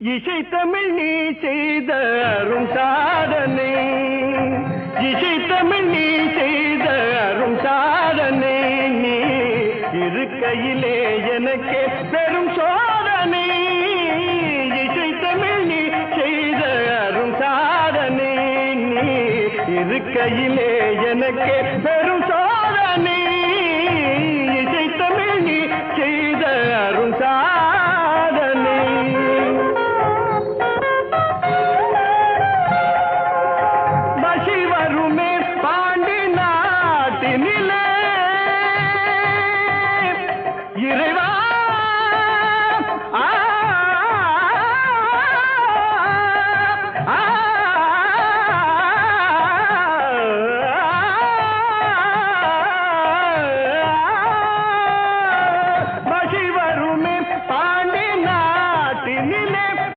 இசை தமிழ் நீ செய்த அரும் சாதனை, இசை தமிழ் நீ செய்த அரும் சாதனை, நீ இருக்கையிலே எனக்கே பெரும் சோதனை. இசை தமிழ் நீ செய்த அரும் சாதனை, நீ இருக்கையிலே எனக்கே பெரும்